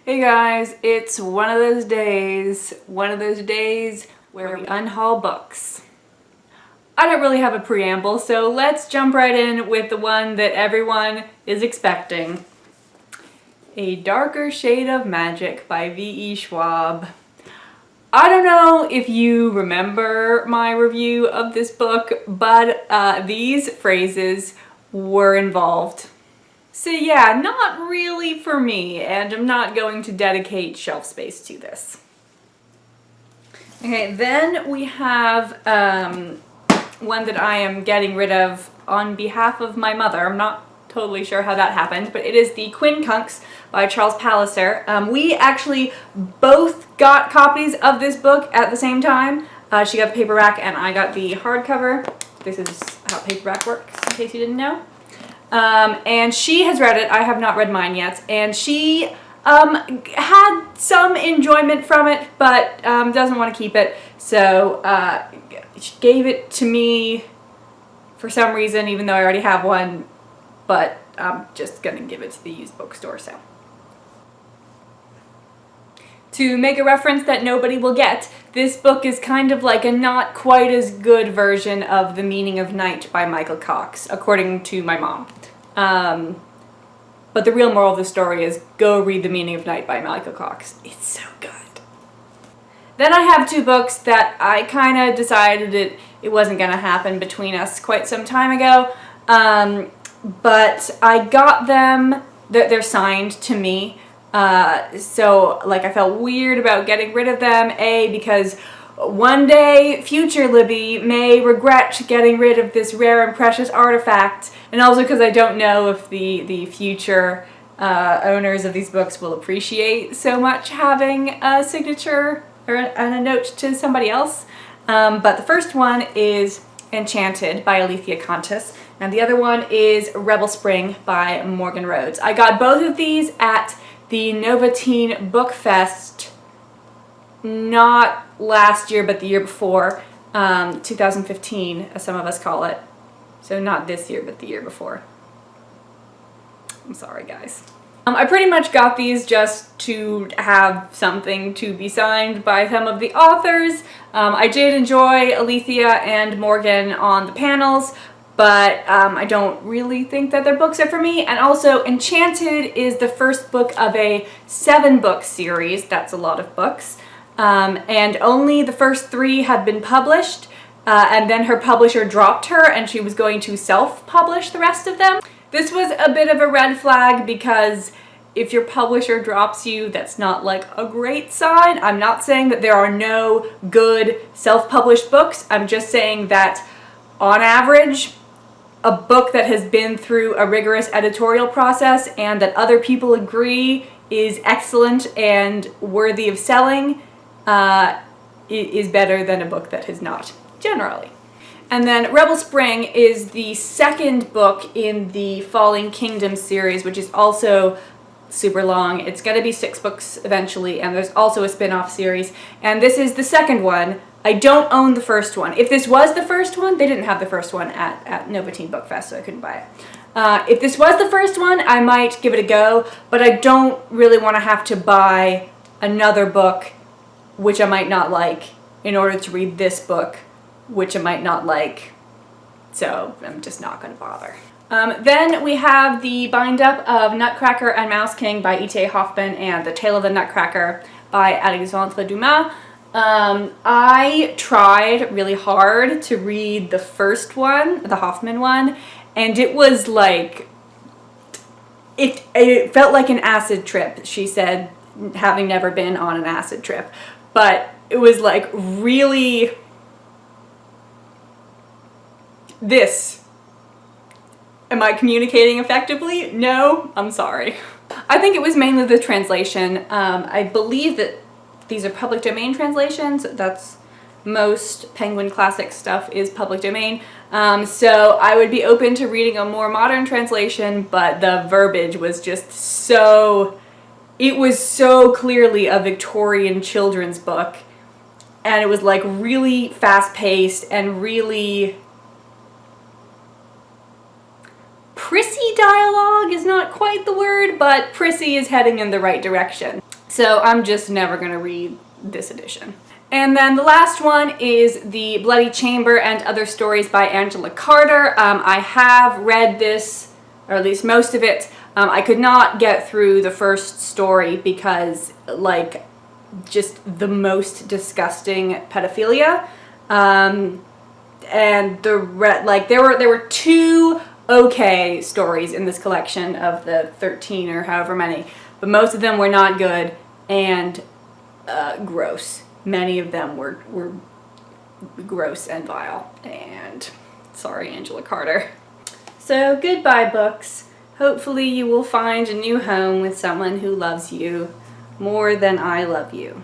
Hey guys, it's one of those days where we unhaul books. I don't really have a preamble, so let's jump right in with the one that everyone is expecting. A Darker Shade of Magic by V.E. Schwab. I don't know if you remember my review of this book, but these phrases were involved. So yeah, not really for me, and I'm not going to dedicate shelf space to this. Okay, then we have one that I am getting rid of on behalf of my mother. I'm not totally sure how that happened, but it is the Quincunx by Charles Palliser. We actually both got copies of this book at the same time. She got the paperback and I got the hardcover. This is how paperback works, in case you didn't know. And she has read it. I have not read mine yet. And she had some enjoyment from it, but doesn't want to keep it. So she gave it to me for some reason, even though I already have one. But I'm just going to give it to the used bookstore. So, to make a reference that nobody will get, this book is kind of like a not quite as good version of The Meaning of Night by Michael Cox, according to my mom. But the real moral of the story is go read The Meaning of Night by Michael Cox. It's so good. Then I have two books that I kind of decided it wasn't going to happen between us quite some time ago. But I got them, they're signed to me. So like I felt weird about getting rid of them, because one day future Libby may regret getting rid of this rare and precious artifact, and also because I don't know if the future owners of these books will appreciate so much having a signature or a note to somebody else. But the first one is Enchanted by Alethea Contis, and the other one is Rebel Spring by Morgan Rhodes. I got both of these at the Nova Teen Book Fest, not last year, but the year before, 2015, as some of us call it. So not this year, but the year before. I'm sorry, guys. I pretty much got these just to have something to be signed by some of the authors. I did enjoy Alethea and Morgan on the panels, but I don't really think that their books are for me. And also, Enchanted is the first book of a 7-book series. That's a lot of books. And only the first 3 have been published, and then her publisher dropped her and she was going to self-publish the rest of them. This was a bit of a red flag because if your publisher drops you, that's not like a great sign. I'm not saying that there are no good self-published books. I'm just saying that on average, a book that has been through a rigorous editorial process and that other people agree is excellent and worthy of selling is better than a book that has not, generally. And then Rebel Spring is the second book in the Falling Kingdom series, which is also super long. It's going to be 6 books eventually, and there's also a spin-off series. And this is the second one. I don't own the first one. If this was the first one, they didn't have the first one at Nova Teen Book Fest, so I couldn't buy it. If this was the first one, I might give it a go, but I don't really want to have to buy another book, which I might not like, in order to read this book, which I might not like. So I'm just not going to bother. Then we have the bind-up of Nutcracker and Mouse King by E.T.A. Hoffman and The Tale of the Nutcracker by Alexandre Dumas. I tried really hard to read the first one, the Hoffman one, and it was like, it felt like an acid trip, she said, having never been on an acid trip. But it was like really, am I communicating effectively? No, I'm sorry. I think it was mainly the translation. I believe that these are public domain translations. That's most Penguin Classic stuff is public domain. So I would be open to reading a more modern translation, but the verbiage was just so, it was so clearly a Victorian children's book. And it was like really fast-paced and really prissy dialogue is not quite the word, but prissy is heading in the right direction. So I'm just never gonna read this edition. And then the last one is The Bloody Chamber and Other Stories by Angela Carter. I have read this, or at least most of it. I could not get through the first story because, like, just the most disgusting pedophilia. And there were 2 okay stories in this collection of the 13 or however many, but most of them were not good and gross. Many of them were gross and vile, and sorry, Angela Carter. So goodbye, books. Hopefully you will find a new home with someone who loves you more than I love you.